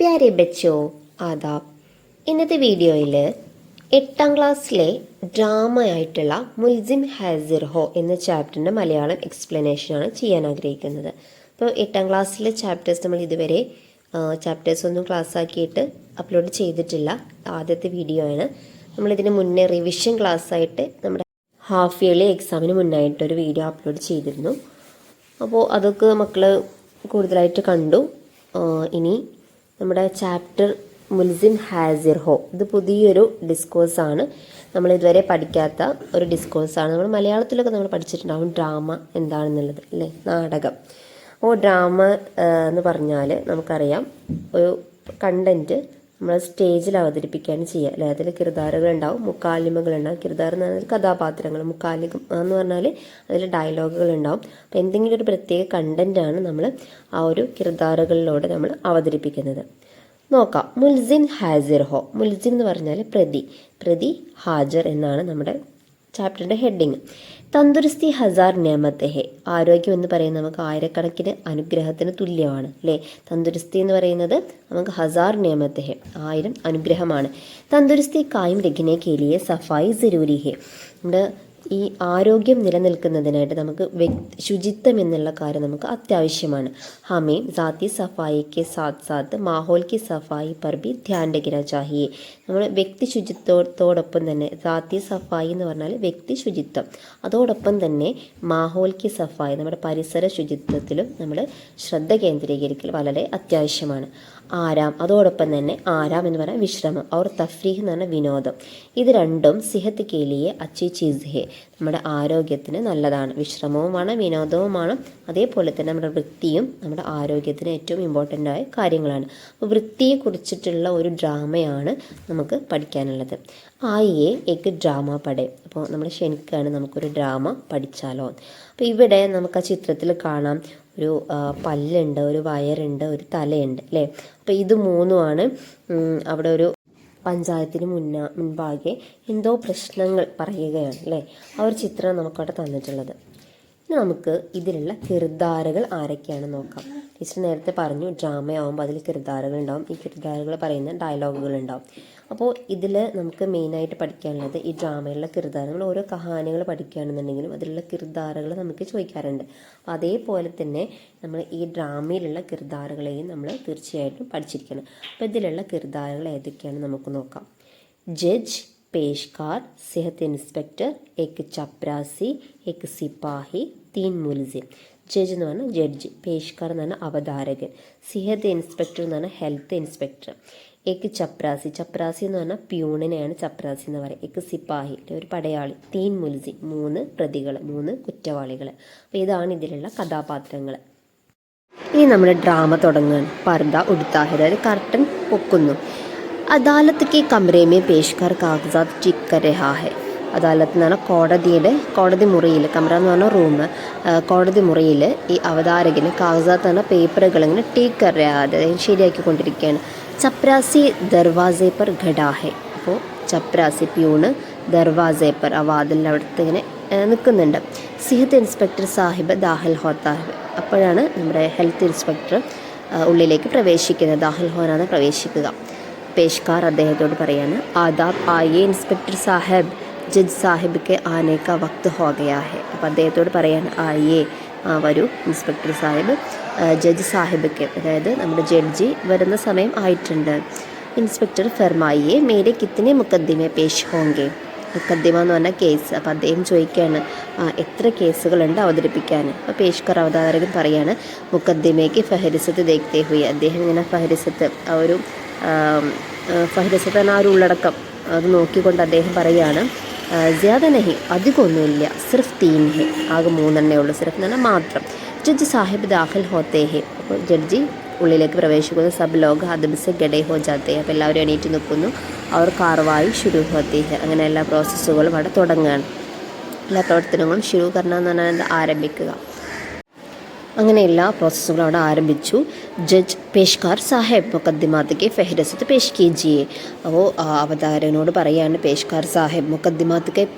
പ്യാരെ ബച്ചോ ആദാബ്. ഇന്നത്തെ വീഡിയോയിൽ 8ാം ക്ലാസ്സിലെ ഡ്രാമയായിട്ടുള്ള മുൽസിം ഹാസിർ ഹോ എന്ന ചാപ്റ്ററിൻ്റെ മലയാളം എക്സ്പ്ലനേഷനാണ് ചെയ്യാൻ ആഗ്രഹിക്കുന്നത്. അപ്പോൾ 8ാം ക്ലാസ്സിലെ ചാപ്റ്റേഴ്സ് നമ്മൾ ഇതുവരെ ചാപ്റ്റേഴ്സ് ഒന്നും ക്ലാസ് ആക്കിയിട്ട് അപ്ലോഡ് ചെയ്തിട്ടില്ല. ആദ്യത്തെ വീഡിയോ ആണ്. നമ്മളിതിന് മുന്നേ റിവിഷൻ ക്ലാസ്സായിട്ട് നമ്മുടെ ഹാഫ് ഇയർലി എക്സാമിന് മുന്നായിട്ടൊരു വീഡിയോ അപ്ലോഡ് ചെയ്തിരുന്നു. അപ്പോൾ അതൊക്കെ മക്കൾ കൂടുതലായിട്ട് കണ്ടു. ഇനി നമ്മുടെ ചാപ്റ്റർ മുൽസിം ഹാസിർ ഹോ, ഇത് പുതിയൊരു ഡിസ്കോഴ്സാണ്. നമ്മൾ ഇതുവരെ പഠിക്കാത്ത ഒരു ഡിസ്കോഴ്സാണ്. നമ്മൾ മലയാളത്തിലൊക്കെ നമ്മൾ പഠിച്ചിട്ടുണ്ടാവും ഡ്രാമ എന്താണെന്നുള്ളത്, അല്ലേ, നാടകം. അപ്പോൾ ഡ്രാമ എന്ന് പറഞ്ഞാൽ നമുക്കറിയാം, ഒരു കണ്ടൻറ്റ് നമ്മൾ സ്റ്റേജിൽ അവതരിപ്പിക്കുകയാണ് ചെയ്യുക, അല്ലേ. അതിൽ കിർദാറുകളുണ്ടാവും, മുക്കാലിമകളുണ്ടാവും. കിർദാർ എന്ന് പറഞ്ഞാൽ കഥാപാത്രങ്ങൾ, മുക്കാലികം എന്ന് പറഞ്ഞാൽ അതിൽ ഡയലോഗുകളുണ്ടാവും. അപ്പോൾ എന്തെങ്കിലും ഒരു പ്രത്യേക കണ്ടൻറ്റാണ് നമ്മൾ ആ ഒരു കിർദാറുകളിലൂടെ നമ്മൾ അവതരിപ്പിക്കുന്നത്. നോക്കാം. മുൽസിം ഹാസിർ ഹോ. മുൽസിം എന്ന് പറഞ്ഞാൽ പ്രതി ഹാജർ എന്നാണ് നമ്മുടെ ചാപ്റ്ററിൻ്റെ ഹെഡിങ്. തന്ദുരുസ്തി ഹസാർ നിയമത്തെ ഹെ. ആരോഗ്യം എന്ന് പറയുന്നത് നമുക്ക് ആയിരക്കണക്കിന് അനുഗ്രഹത്തിന് തുല്യമാണ്, അല്ലേ. തന്ദുരുസ്തി എന്ന് പറയുന്നത് നമുക്ക് ഹസാർ നിയമത്തെ ഹെ, 1000 അനുഗ്രഹമാണ്. തന്ദുരുസ്തി കായം രഖിനെ കേലിയെ സഫായി ജരൂരി ഹെ. നമ്മുടെ ഈ ആരോഗ്യം നിലനിൽക്കുന്നതിനായിട്ട് നമുക്ക് ശുചിത്വം എന്നുള്ള കാര്യം നമുക്ക് അത്യാവശ്യമാണ്. ഹമേ ജാതി സഫായിക്ക് സാത്ത് സാത്ത് മാഹോൽ കി സഫായി പർ ഭി ധ്യാൻ രഖന ചാഹിയെ. നമ്മൾ വ്യക്തി ശുചിത്വത്തോടൊപ്പം തന്നെ, ജാതി സഫായി എന്ന് പറഞ്ഞാൽ വ്യക്തി ശുചിത്വം, അതോടൊപ്പം തന്നെ മാഹോൽ കി സഫായി, നമ്മുടെ പരിസര ശുചിത്വത്തിലും നമ്മൾ ശ്രദ്ധ കേന്ദ്രീകരിക്കൽ വളരെ അത്യാവശ്യമാണ്. ആരാം, അതോടൊപ്പം തന്നെ ആരാം എന്ന് പറഞ്ഞാൽ വിശ്രമം, അവർ തഫ്രീഹ് എന്ന് പറഞ്ഞാൽ വിനോദം. ഇത് രണ്ടും സിഹത്ത് കേലിയെ അച്ചി ചീസ് ഹെ, നമ്മുടെ ആരോഗ്യത്തിന് നല്ലതാണ്. വിശ്രമവുമാണ്, വിനോദവുമാണ്. അതേപോലെ തന്നെ നമ്മുടെ വൃത്തിയും നമ്മുടെ ആരോഗ്യത്തിന് ഏറ്റവും ഇമ്പോർട്ടൻ്റ് ആയ കാര്യങ്ങളാണ്. അപ്പോൾ വൃത്തിയെ കുറിച്ചിട്ടുള്ള ഒരു ഡ്രാമയാണ് നമുക്ക് പഠിക്കാനുള്ളത്. ആയിയെ എക്ക് ഡ്രാമ പടേ. അപ്പോൾ നമ്മൾ ക്ഷണിക്കുകയാണ്, നമുക്കൊരു ഡ്രാമ പഠിച്ചാലോ. അപ്പോൾ ഇവിടെ നമുക്ക് ആ ചിത്രത്തിൽ കാണാം, ഒരു പല്ലുണ്ട്, ഒരു വയറുണ്ട്, ഒരു തലയുണ്ട്, അല്ലേ. അപ്പോൾ ഇത് മൂന്നുമാണ് അവിടെ ഒരു പഞ്ചായത്തിന് മുൻപാകെ എന്തോ പ്രശ്നങ്ങൾ പറയുകയാണ്, അല്ലേ. ആ ഒരു ചിത്രം നമുക്കവിടെ തന്നിട്ടുള്ളത്. ഇനി നമുക്ക് ഇതിലുള്ള കിർദാറുകൾ ആരൊക്കെയാണെന്ന് നോക്കാം. ടീച്ചർ നേരത്തെ പറഞ്ഞു ഡ്രാമയാവുമ്പോൾ അതിൽ കിർദാറുകൾ ഉണ്ടാവും. ഈ കിർദാറുകൾ പറയുന്ന ഡയലോഗുകൾ ഉണ്ടാവും. അപ്പോൾ ഇതിൽ നമുക്ക് മെയിനായിട്ട് പഠിക്കാനുള്ളത് ഈ ഡ്രാമയിലുള്ള കിർദാറുകൾ. ഓരോ കഹാനികൾ പഠിക്കുകയാണെന്നുണ്ടെങ്കിലും അതിലുള്ള കിർദാറുകൾ നമുക്ക് ചോദിക്കാറുണ്ട്. അതേപോലെ തന്നെ നമ്മൾ ഈ ഡ്രാമയിലുള്ള കിർദാറുകളെയും നമ്മൾ തീർച്ചയായിട്ടും പഠിച്ചിരിക്കണം. അപ്പോൾ ഇതിലുള്ള കിർദാറുകൾ ഏതൊക്കെയാണെന്ന് നമുക്ക് നോക്കാം. ജഡ്ജ്, പേഷ്കാർ, സെഹത്ത് ഇൻസ്പെക്ടർ, എക്ക് ചപ്രാസി, എക്ക് സിപ്പാഹി, 3 മുൽസിം. ജഡ്ജ് എന്ന് പറഞ്ഞാൽ ജഡ്ജ്, പേഷ്കാർ എന്ന് പറഞ്ഞാൽ അവതാരകൻ, സെഹത്ത് ഇൻസ്പെക്ടർ എന്ന് പറഞ്ഞാൽ ഹെൽത്ത് ഇൻസ്പെക്ടർ, എക്ക് ചപ്രാസി എന്ന് പറഞ്ഞാൽ പ്യൂണിനെയാണ് ചപ്രാസി എന്ന് പറയുക. എക്ക് സിപ്പാഹി, ഒരു പടയാളി, 3 മുൽസിം, 3 പ്രതികൾ, 3 കുറ്റവാളികൾ. അപ്പോൾ ഇതാണ് ഇതിലുള്ള കഥാപാത്രങ്ങൾ. ഇനി നമ്മൾ ഡ്രാമ തുടങ്ങുകയാണ്. പർദ ഉടുത്താഹ്, അതായത് കർട്ടൻ പൊക്കുന്നു. അദാലത്ത് കെ കമറേമേ പേഷ്കാർ കാഗസാത്ത് ടിക് കർ രഹാ ഹെ. അദാലത്ത് എന്ന് പറഞ്ഞാൽ കോടതി മുറിയിൽ, കമറ എന്ന് പറഞ്ഞാൽ റൂം, കോടതി മുറിയിൽ ഈ അവതാരകന് കാഗസാത്ത് എന്ന് പറഞ്ഞാൽ പേപ്പറുകൾ ഇങ്ങനെ ടീക് കർ രഹാ, അതായത് ശരിയാക്കിക്കൊണ്ടിരിക്കുകയാണ്. ചപ്രാസി ദർവാസെ പർ ഖടാ ഹെ. അപ്പോൾ ചപ്രാസി പ്യൂണ് ദർവാസെ പർ, ആ വാതിലിൻ്റെ അവിടുത്തെ ഇങ്ങനെ നിൽക്കുന്നുണ്ട്. സിഹത്ത് ഇൻസ്പെക്ടർ സാഹിബ് ദാഖിൽ ഹോത്താ ഹെ. അപ്പോഴാണ് നമ്മുടെ ഹെൽത്ത് ഇൻസ്പെക്ടർ ഉള്ളിലേക്ക് പ്രവേശിക്കുന്നത്. ദാഖിൽ ഹോനാണ് പ്രവേശിക്കുക. പേഷ്കാർ അദ്ദേഹത്തോട് പറയാണ്, ആദാബ് ആയേ ഇൻസ്പെക്ടർ സാഹിബ്, ജഡ്ജ് സാഹിബ് കെ ആനെ കാ വക്ത് ഹോ ഗയാ ഹെ. അപ്പോൾ അദ്ദേഹത്തോട് പറയാണ്, ആയേ, വരൂ ഇൻസ്പെക്ടർ സാഹിബ്, ജഡ്ജ് സാഹിബ്, അതായത് നമ്മുടെ ജഡ്ജി വരുന്ന സമയം ആയിട്ടുണ്ട്. ഇൻസ്പെക്ടർ ഫർമായിയെ മേരെ കിത്തനെ മുക്കദ്ദിമെ പേഷ് ഹോങ്കെ. മുക്കദ്ദിമ എന്ന് പറഞ്ഞാൽ കേസ്. അപ്പോൾ അദ്ദേഹം ചോദിക്കുകയാണ്, എത്ര കേസുകളുണ്ട് അവതരിപ്പിക്കാൻ. അപ്പോൾ പേഷ്കർ അവതാരകൻ പറയാണ്, മുക്കദ്ദിമയ്ക്ക് ഫഹരിസത്ത് ദേഖ്തേ ഹുയി. അദ്ദേഹം ഇങ്ങനെ ഫഹരിസത്ത്, ആ ഒരു ഫഹരിസത്ത് എന്ന ആ ഒരു ഉള്ളടക്കം അത് നോക്കിക്കൊണ്ട് അദ്ദേഹം പറയുകയാണ്, ജ്യാദ നഹി, അധികമൊന്നുമില്ല, സിർഫ് 3 ഹെ, ആകെ 3 ഉള്ളൂ. സിർഫ് എന്ന് പറഞ്ഞാൽ മാത്രം. ജഡ്ജ് സാഹിബ് ദാഖിൽ ഹോത്തേ ഹെ. അപ്പോൾ ജഡ്ജി ഉള്ളിലേക്ക് പ്രവേശിക്കുന്നു. സബ് ലോഗ് ഹദബ് സെ ഗഡേ ഹോ ജാത്തേ. അപ്പോൾ എല്ലാവരും എണീറ്റ് നിൽക്കുന്നു. അവർ കാർവായി ഷുരു ഹോത്തേ ഹെ. അങ്ങനെ എല്ലാ പ്രോസസ്സുകളും അവിടെ തുടങ്ങുകയാണ്. എല്ലാ പ്രവർത്തനങ്ങളും ഷുരു കർണ എന്ന് പറഞ്ഞാൽ ആരംഭിക്കുക. അങ്ങനെ എല്ലാ പ്രോസസ്സുകളും അവിടെ ആരംഭിച്ചു. ജഡ്ജ് പേഷ്കാർ സാഹേബ് മുഖദ്ദിമാത്ത് ഫെഹ്രസത്ത് പേഷ് കീജിയെ. അപ്പോൾ അവതാരകനോട് പറയാണ്, പേഷ്കാർ സാഹേബ് മുഖദ്ദിമാത്ത്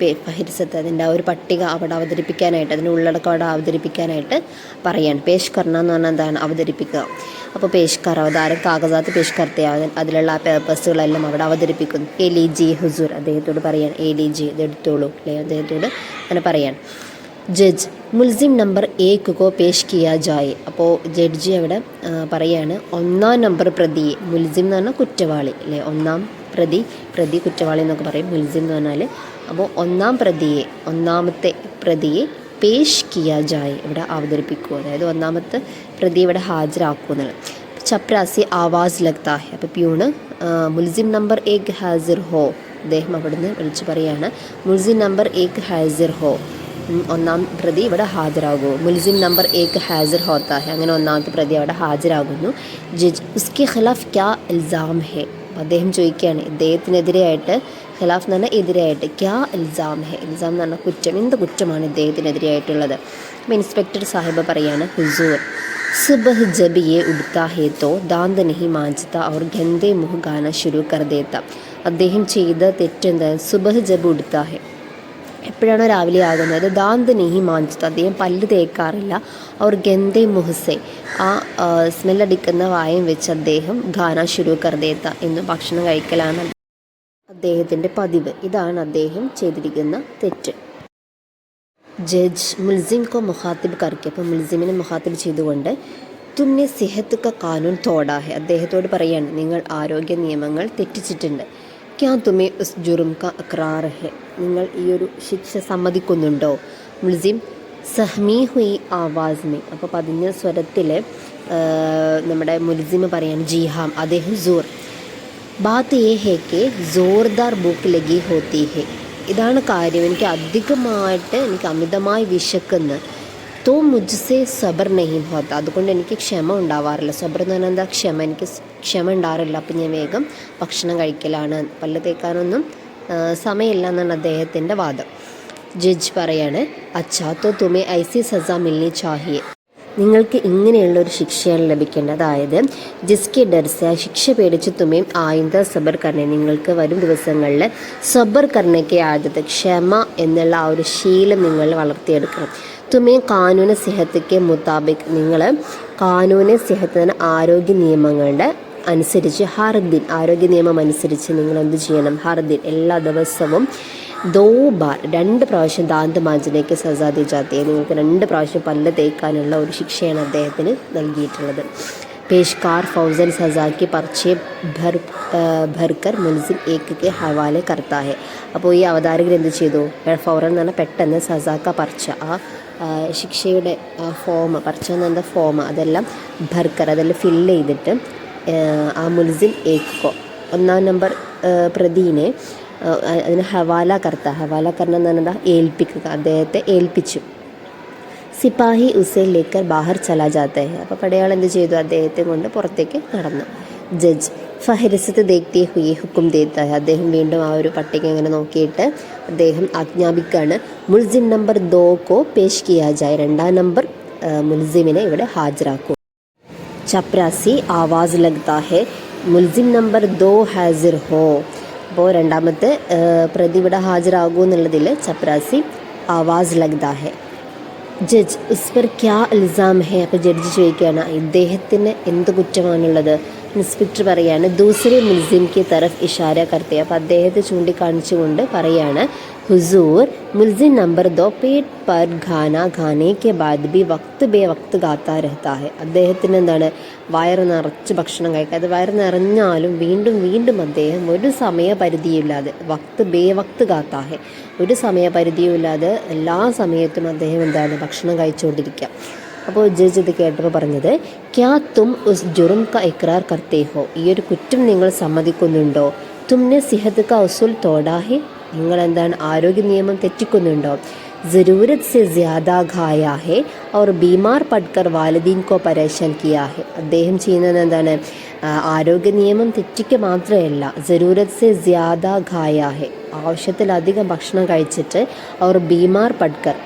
ഫെഹ്രസത്ത്, അതിൻ്റെ ആ ഒരു പട്ടിക അവിടെ അവതരിപ്പിക്കാനായിട്ട്, അതിൻ്റെ ഉള്ളടക്കം അവിടെ അവതരിപ്പിക്കാനായിട്ട് പറയാണ്. പേഷ് കർണ എന്ന് പറഞ്ഞാൽ എന്താണ്, അവതരിപ്പിക്കുക. അപ്പോൾ പേഷ്കാർ അവതാരം കാഗസാത്ത് പേഷ് കർത്തെ, അതിലുള്ള ആ പേപ്പേഴ്സുകളെല്ലാം അവിടെ അവതരിപ്പിക്കുന്നു. എ ലി ജി ഹുസൂർ, അദ്ദേഹത്തോട് പറയാണ്, എ ലി ജി ഇതെടുത്തോളൂ അല്ലെ, അദ്ദേഹത്തോട് അങ്ങനെ പറയാണ്. ജഡ്ജ് മുൽസിം നമ്പർ 1 കോ പേഷ് കിയാ ജായെ. അപ്പോൾ ജഡ്ജി അവിടെ പറയാണ്, 1-ാം നമ്പർ പ്രതിയെ, മുൽസിം എന്ന് പറഞ്ഞാൽ കുറ്റവാളി അല്ലേ, 1-ാം പ്രതി കുറ്റവാളി എന്നൊക്കെ പറയും മുൽസിം എന്ന് പറഞ്ഞാൽ. അപ്പോൾ 1-ാമത്തെ പ്രതിയെ പേഷ് കിയാ ജായെ, ഇവിടെ അവതരിപ്പിക്കുക, അതായത് 1-ാമത്തെ പ്രതി ഇവിടെ ഹാജരാക്കുക എന്നുള്ളത്. ചപ്രാസി ആവാസ് ലഗ്താ ഹെ. അപ്പോൾ പ്യൂണ് മുൽസിം നമ്പർ 1 ഹാസിർ ഹോ, അദ്ദേഹം അവിടുന്ന് വിളിച്ച് പറയാണ്, മുൽസിം നമ്പർ 1 ഹാസിർ ഹോ, 1-ാം പ്രതി ഇവിടെ ഹാജരാകൂ. മുൽസിം നമ്പർ 1 ഹാസിർ ഹോത്താ ഹെ, അങ്ങനെ 1-ാമത്തെ പ്രതി അവിടെ ഹാജരാകുന്നു. ജഡ്ജ് ഉസ്കെ ഖിലാഫ് ക്യാ ഇൽസാം ഹെ. അദ്ദേഹം ചോദിക്കുകയാണ്, ഇദ്ദേഹത്തിനെതിരെയായിട്ട്, ഖിലാഫ് എന്ന് പറഞ്ഞാൽ എതിരായിട്ട്, ക്യാ ഇൽസാം ഹെ, ഇൽസാം എന്ന് പറഞ്ഞാൽ കുറ്റം, എന്ത് കുറ്റമാണ് ഇദ്ദേഹത്തിനെതിരെയായിട്ടുള്ളത്. അപ്പോൾ ഇൻസ്പെക്ടർ സാഹിബ് പറയാണ്, ഹുസൂർ സുബഹ് ജബ് യെ ഉഡ്താ ഹെ തോ ദാന്ത് നഹി മാഞ്ചത്ത और ഗന്ദേ മുഹ് ഗാന ശുരു കർ ദേത്ത. അദ്ദേഹം ചെയ്ത തെറ്റെന്താ, സുബഹ് ജബ് ഉഡ്താ ഹെ, എപ്പോഴാണോ രാവിലെ ആകുന്നത്, ദാന്ത് നെഹി മാഞ്ചത്ത്, അദ്ദേഹം പല്ല് തേക്കാറില്ല. അവർ ഗന്ധേ മുഹസെ, ആ സ്മെല്ലടിക്കുന്ന വായം വെച്ച് അദ്ദേഹം ഖാന ശുരു കർദേത്ത, എന്ന് ഭക്ഷണം കഴിക്കലാണ് അദ്ദേഹത്തിൻ്റെ പതിവ്. ഇതാണ് അദ്ദേഹം ചെയ്തിരിക്കുന്ന തെറ്റ്. ജഡ്ജ് മുൽസിം കോ മുഖാത്തിബ് കർക്കെ, അപ്പോൾ മുൽസിമിനെ മുഖാത്തിബ് ചെയ്തുകൊണ്ട്, തുമ്നെ സെഹത്ത് ക കാനൂൻ തോടാ ഹെ, അദ്ദേഹത്തോട് പറയാണ്, നിങ്ങൾ ആരോഗ്യ നിയമങ്ങൾ തെറ്റിച്ചിട്ടുണ്ട്. ക്യാ തുമേ ഉസ് ജുറും ക അക്രാർ ഹെ, നിങ്ങൾ ഈ ഒരു ശിക്ഷ സമ്മതിക്കുന്നുണ്ടോ. മുൽസിം സഹ്മി ഹുയി ആവാസ് മേ, അപ്പോൾ പതിഞ്ഞ സ്വരത്തിൽ നമ്മുടെ മുൽസിം പറയാണ്, ജി ഹാം അതെ ഹുസൂർ, ബാത്ത് ഏ ഹെ കെ ജോർദാർ ഭൂക്ക് ലഗി ഹോത്തി ഹെ, ഇതാണ് കാര്യം, എനിക്ക് അമിതമായി വിശക്കുന്നു. തോ മുജ്സെ സബർ നഹീം ഹോത്ത, അതുകൊണ്ട് എനിക്ക് ക്ഷമ ഉണ്ടാവാറില്ല. സബർ എന്ന് പറഞ്ഞാൽ എന്താ, ക്ഷമ, എനിക്ക് ക്ഷമ ഉണ്ടാറില്ല, അപ്പം ഞാൻ വേഗം ഭക്ഷണം കഴിക്കലാണ്, പല്ല് തേക്കാനൊന്നും സമയമില്ല എന്നാണ് അദ്ദേഹത്തിൻ്റെ വാദം. ജഡ്ജ് പറയാണ്, അച്ഛാ തോ തുമേ ഐസി സസ മിൽനി ചാഹിയെ, നിങ്ങൾക്ക് ഇങ്ങനെയുള്ളൊരു ശിക്ഷയാണ് ലഭിക്കേണ്ടത്. അതായത് ജിസ്കെ ഡർസ, ശിക്ഷ പേടിച്ച് തുമേം ആയിന്ത സബർ കർണെ, നിങ്ങൾക്ക് വരും ദിവസങ്ങളിൽ സബർ കർണയ്ക്ക് ആദ്യത്തെ ക്ഷമ എന്നുള്ള ആ ഒരു ശീലം നിങ്ങൾ വളർത്തിയെടുക്കണം. തുമേ കാനൂന സെഹത്തിക്ക് മുതാബിക്, നിങ്ങൾ കാനൂന സെഹത്തിന് ആരോഗ്യ നിയമങ്ങളുടെ അനുസരിച്ച്, ഹർദിൻ ആരോഗ്യ നിയമം അനുസരിച്ച് നിങ്ങൾ എന്ത് ചെയ്യണം, ഹർദിൻ എല്ലാ ദിവസവും 2 ബാർ 2 പ്രാവശ്യം ദാന്ത് മാഞ്ചിലേക്ക് സസാ ദി ജാത്തി, നിങ്ങൾക്ക് 2 പ്രാവശ്യം പല്ല് തേക്കാനുള്ള ഒരു ശിക്ഷയാണ് അദ്ദേഹത്തിന് നൽകിയിട്ടുള്ളത്. പേഷ്കാർ ഫൗസൻ സസാക്കി പർച്ചെ ഭർക്കർ മുൽസിം 1 കെ ഹവാലെ കർത്താ ഹെ. അപ്പോൾ ഈ അവതാരകർ എന്ത് ചെയ്തു, ഫൗറൻ എന്ന് പറഞ്ഞാൽ പെട്ടെന്ന്, സസാക്ക പർച്ച, ആ ശിക്ഷയുടെ ഫോം, പർച്ച എന്ന ഫോം അതെല്ലാം ഭർക്കർ, അതെല്ലാം ഫില്ല് ചെയ്തിട്ട് ആ മുൽസിം 1 കോ 1-ാം നമ്പർ പ്രതിനെ അതിന് ഹവാല കർണ എന്ന് പറഞ്ഞാൽ ഏൽപ്പിക്കുക, അദ്ദേഹത്തെ ഏൽപ്പിച്ചു. സിപ്പാഹി ഉസേ ലേക്കർ ബാഹർ ചലാ ജാത്ത ഹെ, അപ്പോൾ പടയാൾ എന്ത് ചെയ്തു, അദ്ദേഹത്തെ കൊണ്ട് പുറത്തേക്ക് നടന്നു. ജഡ്ജ് ഫഹരിസത്ത് ദേഖ്തേ ഹുയെ ഹുക്കും ദേത്ത ഹെ, അദ്ദേഹം വീണ്ടും ആ ഒരു പട്ടിക ഇങ്ങനെ നോക്കിയിട്ട് അദ്ദേഹം ആജ്ഞാപിക്കുകയാണ്, മുൽസിം നമ്പർ 2 കോ പേഷ് കിയാ ജായ്, 2-ാം നമ്പർ മുൽസിമിനെ ഇവിടെ ഹാജരാക്കൂ. ചപ്രാസി ആവാസ് ലഗ്താ ഹെ, മുൽസിം നമ്പർ 2 ഹാസിർ ഹോ, അപ്പോൾ 2-ാമത്തെ പ്രതി ഇവിടെ ഹാജരാകൂ എന്നുള്ളതിൽ ചപ്രാസി ആവാസ് ലഗ്താ ഹെ. ജഡ്ജ് ഉസ് പർ ക്യാ ഇൽസാം ഹെ, അപ്പോൾ ജഡ്ജി ചോദിക്കുകയാണ്, ഇദ്ദേഹത്തിന് എന്ത് കുറ്റമാണുള്ളത്. ഇൻസ്പെക്ടർ പറയാണ്, ദൂസരെ മുൽസിം കി തരഫ് ഇഷാര കർത്തെ, അപ്പോൾ അദ്ദേഹത്തെ ചൂണ്ടിക്കാണിച്ചുകൊണ്ട് പറയാണ്, हुजूर मुल्जिम नंबर 2 पेट पर ഖാന ഖാനെ കെ ബാദ് ബി വക്ത് ബേ വക്ത് ഗാത്താ രഹത്താ ഹെ. അദ്ദേഹത്തിന് എന്താണ്, വയറ് നിറച്ച് ഭക്ഷണം കഴിക്കാതെ, വയറ് നിറഞ്ഞാലും വീണ്ടും വീണ്ടും അദ്ദേഹം ഒരു സമയപരിധിയില്ലാതെ വക്ത് ബേ വക്ത് ഗാത്താ ഹെ, ഒരു സമയപരിധിയുമില്ലാതെ എല്ലാ സമയത്തും അദ്ദേഹം എന്താണ് ഭക്ഷണം കഴിച്ചുകൊണ്ടിരിക്കുക. അപ്പോൾ ജഡ്ജ് ഇത് കേട്ടപ്പോൾ പറഞ്ഞത്, ക്യാ തും ഉസ് ജുറും ക ഇക്രാർ കർത്തേ ഹോ, ഈ ഒരു കുറ്റം നിങ്ങൾ സമ്മതിക്കുന്നുണ്ടോ. തുമ്നെ സിഹത്ത് ക ഉസുൽ തോടാ ഹെ, നിങ്ങൾ എന്താണ് ആരോഗ്യ നിയമം തെറ്റിക്കുന്നുണ്ടോ. ജറൂരത് സെ ജ്യാദാ ഖായാ ഹെ और बीमार पड़कर वालिदीन को परेशान किया है. അദ്ദേഹം ചെയ്യുന്നത് എന്താണ്, ആരോഗ്യ നിയമം തെറ്റിക്കുക മാത്രമല്ല, ജറൂരത് സെ ജ്യാദാ ഖായാ ഹെ, ആവശ്യത്തിലധികം ഭക്ഷണം കഴിച്ചിട്ട്, और बीमार पड़कर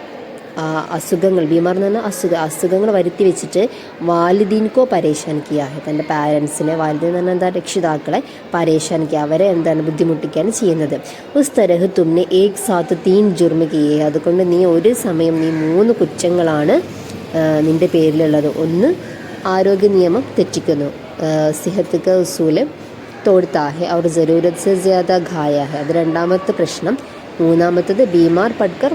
അസുഖങ്ങൾ, ബീമാർ എന്ന് പറഞ്ഞാൽ അസുഖങ്ങൾ വരുത്തി വെച്ചിട്ട് വാലിദീൻകോ പരേഷാൻ കിയാ ഹെ, തൻ്റെ പാരൻസിനെ, വാലിദീൻ എന്ന് പറഞ്ഞാൽ എന്താ, രക്ഷിതാക്കളെ പരേഷാൻ കിയ, അവരെ എന്താണ് ബുദ്ധിമുട്ടിക്കുകയാണ് ചെയ്യുന്നത്. ഉസ് തരഹ് തുമ്നെ ഏക് സാത്ത് തീൻ ജുർമ കിയേ, അതുകൊണ്ട് നീ ഒരു സമയം നീ 3 കുറ്റങ്ങളാണ് നിൻ്റെ പേരിലുള്ളത്. ഒന്ന്, ആരോഗ്യ നിയമം തെറ്റിക്കുന്നു, സിഹത്ത് ക ഉസൂല് തോടുത്താ ഹെ और ज़रूरत से ज़्यादा ഖായ ഹെ, അത് രണ്ടാമത്തെ പ്രശ്നം. മൂന്നാമത്തത് ബീമാർ പഡ്കർ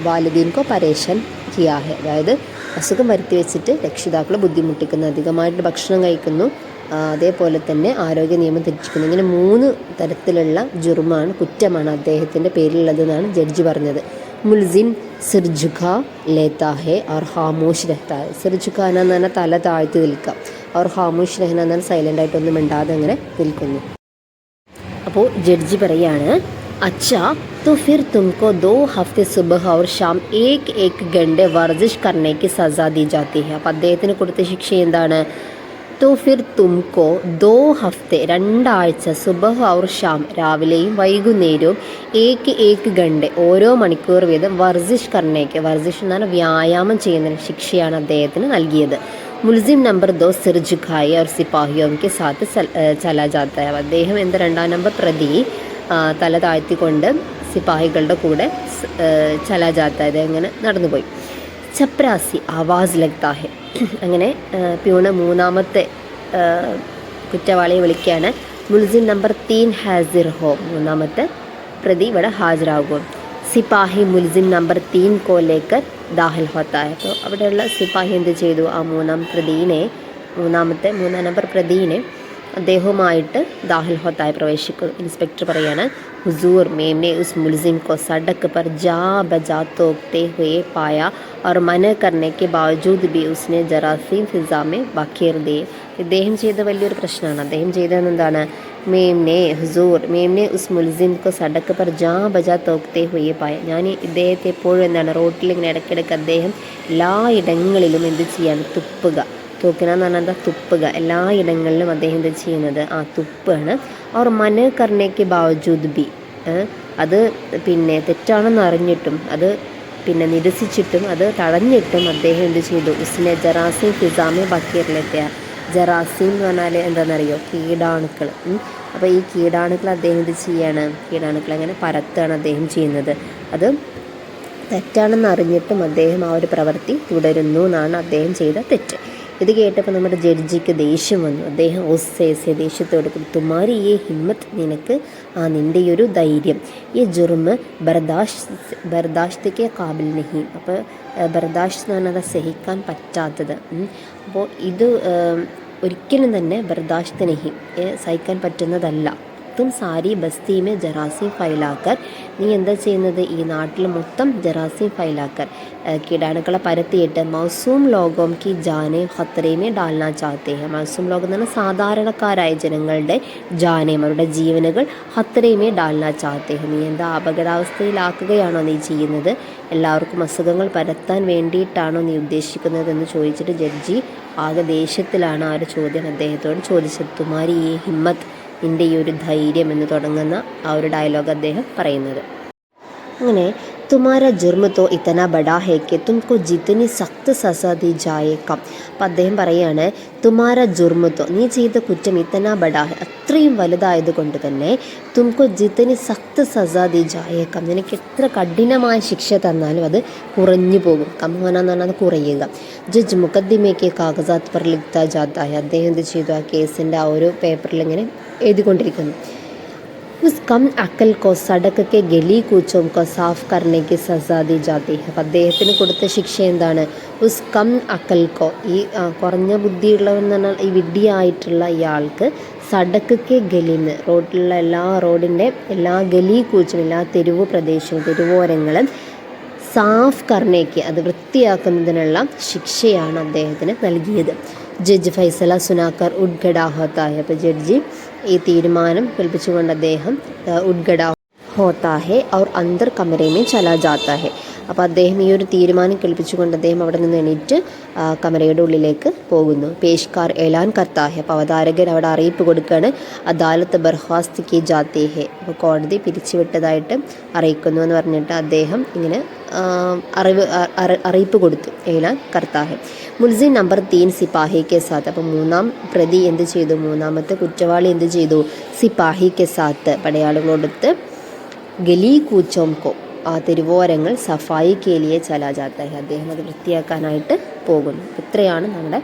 വാലിദീൻകോ പരേഷൻ കിയാ ഹെ, അതായത് അസുഖം വരുത്തി വെച്ചിട്ട് രക്ഷിതാക്കളെ ബുദ്ധിമുട്ടിക്കുന്നു, അധികമായിട്ട് ഭക്ഷണം കഴിക്കുന്നു, അതേപോലെ തന്നെ ആരോഗ്യ നിയമം തെറ്റിക്കുന്നു. ഇങ്ങനെ 3 തരത്തിലുള്ള ജുർമാണ്, കുറ്റമാണ് അദ്ദേഹത്തിൻ്റെ പേരിലുള്ളതെന്നാണ് ജഡ്ജി പറഞ്ഞത്. മുൽസിം സിർജുഖ ലേത്താ ഹെ और ഖാമോഷ് രഹ്താ ഹെ, സിർജുഖ എന്ന് പറഞ്ഞാൽ തല താഴ്ത്തി നിൽക്കുക, और ഖാമോഷ് രഹ്ന എന്ന് പറഞ്ഞാൽ സൈലൻ്റായിട്ടൊന്നും മിണ്ടാതെ അങ്ങനെ നിൽക്കുന്നു. അപ്പോൾ ജഡ്ജി പറയാണ്, अच्छा तो फिर तुमको 2 हफ्ते सुबह और शाम 1 घंटे वर्जिश करने की सज़ा दी जाती है. അപ്പോൾ അദ്ദേഹത്തിന് കൊടുത്ത ശിക്ഷ എന്താണ്? तो फिर तुमको 2 हफ्ते 2 ആഴ്ച സുബഹ് और ഷാം രാവിലെയും വൈകുന്നേരവും 1 घंटे ഓരോ മണിക്കൂർ വീതം വർജിഷ് കർണേക്ക്, വർജിഷ് എന്നാണ് വ്യായാമം ചെയ്യുന്നതിന് ശിക്ഷയാണ് അദ്ദേഹത്തിന് നൽകിയത്. മുൽസിം നമ്പർ 2 സിർജുഖായി और സിപ്പാഹിയോं के साथ चला जाता है. അദ്ദേഹം എന്താ 2ാം നമ്പർ പ്രതി തല താഴ്ത്തിക്കൊണ്ട് സിപ്പാഹികളുടെ കൂടെ ചലാ ജാത്ത, അങ്ങനെ നടന്നുപോയി. ചപ്രാസി ആവാസ് ലഗ്താ ഹെ, അങ്ങനെ പ്യൂണ് 3ാമത്തെ കുറ്റവാളിയെ വിളിക്കുകയാണ്. മുൽസിം നമ്പർ 3 ഹാസിർ ഹോ, 3ാമത്തെ പ്രതി ഇവിടെ ഹാജരാകും. സിപ്പാഹി മുൽസിം നമ്പർ 3 കോ ലേക്കർ ദാഖിൽ ഹോത്താ ഹെ. അപ്പോൾ അവിടെയുള്ള സിപ്പാഹി എന്ത് ചെയ്തു, ആ 3ാം നമ്പർ പ്രതിയെ അദ്ദേഹവുമായിട്ട് ദാഖിൽ ഹോത്തായി പ്രവേശിക്കും. ഇൻസ്പെക്ടർ പറയാണ്, हुजूर मैंने उस मुलजिम को सड़क पर जा बजा तोपते हुए पाया और मना करने के बावजूद भी उसने जरासीम फिजा में बखेर दिए. ഇദ്ദേഹം ചെയ്ത വലിയൊരു പ്രശ്നമാണ്. അദ്ദേഹം ചെയ്തത് എന്താണ്? മേംനെ ഉസ് മുൽസിം കോ സഡക്ക് പർ ജാ ബജാ തോക്തേ ഹുയെ പായ, ഞാൻ ഇദ്ദേഹത്തെ എപ്പോഴും എന്താണ് റോട്ടിൽ ഇങ്ങനെ ഇടയ്ക്കിടയ്ക്ക് അദ്ദേഹം എല്ലാ ഇടങ്ങളിലും എന്ത് ചെയ്യാണ്, തുപ്പുക. തൂക്കിന എന്ന് പറഞ്ഞാൽ എന്താ, തുപ്പുക. എല്ലാ ഇടങ്ങളിലും അദ്ദേഹം എന്ത് ചെയ്യുന്നത്, ആ തുപ്പാണ്. അവർ മന കർണയ്ക്ക് ബാവജൂദ് ബി, അത് പിന്നെ തെറ്റാണെന്ന് അറിഞ്ഞിട്ടും അത് പിന്നെ നിരസിച്ചിട്ടും അത് തടഞ്ഞിട്ടും അദ്ദേഹം എന്ത് ചെയ്തു, ഉസ്നെ ജറാസീം ഫിസാമെ ബക്കീറിലെത്തിയ. ജറാസീം എന്ന് പറഞ്ഞാൽ എന്താണെന്നറിയോ, കീടാണുക്കൾ. അപ്പോൾ ഈ കീടാണുക്കൾ അദ്ദേഹം എന്ത് ചെയ്യാണ്, കീടാണുക്കൾ അങ്ങനെ പരത്താണ് അദ്ദേഹം ചെയ്യുന്നത്. അത് തെറ്റാണെന്ന് അറിഞ്ഞിട്ടും അദ്ദേഹം ആ ഒരു പ്രവൃത്തി തുടരുന്നു എന്നാണ് അദ്ദേഹം ചെയ്ത തെറ്റ്. ഇത് കേട്ടപ്പോൾ നമ്മുടെ ജഡ്ജിക്ക് ദേഷ്യം വന്നു. അദ്ദേഹം ഒസ്സേസെ ദേഷ്യത്തോട്, തുമാരി ഈ ഹിമ്മത്ത്, നിൻ്റെ ഈ ഒരു ധൈര്യം, ഈ ജുർമ് ബർദാഷ്തയ്ക്ക് കാബിൽ നഹി. അപ്പോൾ ബർദാഷ്ത് എന്ന് പറഞ്ഞാൽ സഹിക്കാൻ പറ്റാത്തത്. അപ്പോൾ ഇത് ഒരിക്കലും തന്നെ ബർദാഷ്ത് നഹി, സഹിക്കാൻ പറ്റുന്നതല്ല. തും സാരി ബസ്തിമേ ജറാസീം ഫൈലാക്കർ, നീ എന്താ ചെയ്യുന്നത്, ഈ നാട്ടിൽ മൊത്തം ജറാസീം ഫൈലാക്കർ, കീടാണുക്കളെ പരത്തിയിട്ട് മൗസൂം ലോഗോം കി ജാനെ ഖത്തറേമേ ഡാൽനാ ചാത്തേ ഹെ. മൗസൂം ലോകം എന്ന് പറഞ്ഞാൽ സാധാരണക്കാരായ ജനങ്ങളുടെ ജാനേം, അവരുടെ ജീവനുകൾ ഖത്തറേമേ ഡാൽനാ ചാത്തേ ഹെ, നീ എന്താ അപകടാവസ്ഥയിലാക്കുകയാണോ നീ ചെയ്യുന്നത്, എല്ലാവർക്കും അസുഖങ്ങൾ പരത്താൻ വേണ്ടിയിട്ടാണോ നീ ഉദ്ദേശിക്കുന്നത് എന്ന് ചോദിച്ചിട്ട് ജഡ്ജി ആകെ ദേഷ്യത്തിലാണ് ആ ഒരു ചോദ്യം അദ്ദേഹത്തോട് ചോദിച്ചത്. തുമാരി ഈ ഹിമ്മത്ത്, നിൻ്റെ ഈ ഒരു ധൈര്യം എന്ന് തുടങ്ങുന്ന ആ ഒരു ഡയലോഗ് അദ്ദേഹം പറയുന്നത്. അങ്ങനെ തുമാര ജുർമ് തോ ഇത്തന ബഡാ ഹേ കെ തുംകോ ജിത്തനി സഖ്ത് സസ ദി ജായേക്കാം. അപ്പം അദ്ദേഹം പറയാണ്, തുമാര ജുർമ് തോ, നീ ചെയ്ത കുറ്റം ഇത്തന ബഡാ ഹേ, അത്രയും വലുതായത് കൊണ്ട് തന്നെ തുംകോ ജിത്തനി സഖ്ത് സസ ദി ജായേക്കാം, നിനക്ക് എത്ര കഠിനമായ ശിക്ഷ തന്നാലും അത് കുറഞ്ഞു പോകും. കമ്മോന എന്ന് പറഞ്ഞാൽ അത് കുറയുക. ജഡ്ജ് മുഖദ്ദിമയ്ക്ക് കാഗസാത്ത് പർ ലിഖ്താ ജാത്താ ഹെ, അദ്ദേഹം എന്ത് ചെയ്തു, ആ കേസിൻ്റെ ആ ഒരു പേപ്പറിൽ ഇങ്ങനെ എഴുതിക്കൊണ്ടിരിക്കുന്നു. उस कम अकल को सड़क के गली कूचों को साफ करने की सज़ा दी जाती है. അപ്പം അദ്ദേഹത്തിന് കൊടുത്ത ശിക്ഷ എന്താണ്, ഉസ് കം അക്കൽ കോ, ഈ കുറഞ്ഞ ബുദ്ധിയുള്ളവെന്ന് പറഞ്ഞാൽ ഈ വിഡ്ഢിയായിട്ടുള്ള ഇയാൾക്ക് സടക്ക് ഗലിന്ന്, റോഡിലുള്ള റോഡിൻ്റെ എല്ലാ ഗലി കൂച്ചും, എല്ലാ തെരുവ് പ്രദേശവും തെരുവോരങ്ങളും സാഫ് കർണേക്ക്, അത് വൃത്തിയാക്കുന്നതിനുള്ള ശിക്ഷയാണ് അദ്ദേഹത്തിന് നൽകിയത്. ജഡ്ജ് ഫൈസല സുനാക്കർ ഉഡ്ഗഡ ഹോത്താ ഹെ. അപ്പോൾ ജഡ്ജി ഈ തീരുമാനം കൽപ്പിച്ചുകൊണ്ട് അദ്ദേഹം ഉഡ്ഗഡ ഹോത്താ ഹെ और अंदर कमरे में चला जाता है. അപ്പോൾ അദ്ദേഹം ഈ ഒരു തീരുമാനം കേൾപ്പിച്ചുകൊണ്ട് അദ്ദേഹം അവിടെ നിന്ന് എണീറ്റ് കമരയുടെ ഉള്ളിലേക്ക് പോകുന്നു. പേഷ്കാർ എലാൻ കർത്താഹെ, അപ്പോൾ അവതാരകൻ അവിടെ അറിയിപ്പ് കൊടുക്കുകയാണ്, അദാലത്ത് ബർഖാസ്ത് കി ജാത്തി ഹെ, അപ്പോൾ കോടതി പിരിച്ചുവിട്ടതായിട്ട് അറിയിക്കുന്നു എന്ന് പറഞ്ഞിട്ട് അദ്ദേഹം ഇങ്ങനെ അറിയിപ്പ് കൊടുത്തു. ഏലാൻ കർത്താഹെ. മുൽസിം നമ്പർ 3 സിപ്പാഹി കെ സാത്ത്, അപ്പോൾ 3-ാം പ്രതി എന്ത് ചെയ്തു, 3-ാമത്തെ കുറ്റവാളി എന്ത് ചെയ്തു, സിപ്പാഹി കെ സാത്ത് പടയാളികളോടൊത്ത് ഗലി കൂച്ചോംകോ, ആ തെരുവോരങ്ങൾ സഫായി കേലിയെ ചലാ ജാത്ത ഹെ, അദ്ദേഹം അത് വൃത്തിയാക്കാനായിട്ട് പോകുന്നു. ഇത്രയാണ് നമ്മുടെ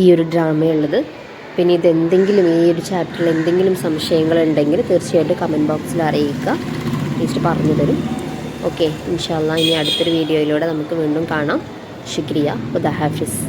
ഈ ഒരു ഡ്രാമയുള്ളത്. പിന്നെ ഇതെന്തെങ്കിലും ഈ ഒരു ചാപ്റ്ററിൽ എന്തെങ്കിലും സംശയങ്ങളുണ്ടെങ്കിൽ തീർച്ചയായിട്ടും കമൻറ്റ് ബോക്സിൽ അറിയിക്കുക, ടീച്ചർ പറഞ്ഞു തരും. ഓക്കെ, ഇൻഷാ അല്ലാഹ് ഇനി അടുത്തൊരു വീഡിയോയിലൂടെ നമുക്ക് വീണ്ടും കാണാം. ശുക്രിയ, ഖുദാ ഹാഫിസ്.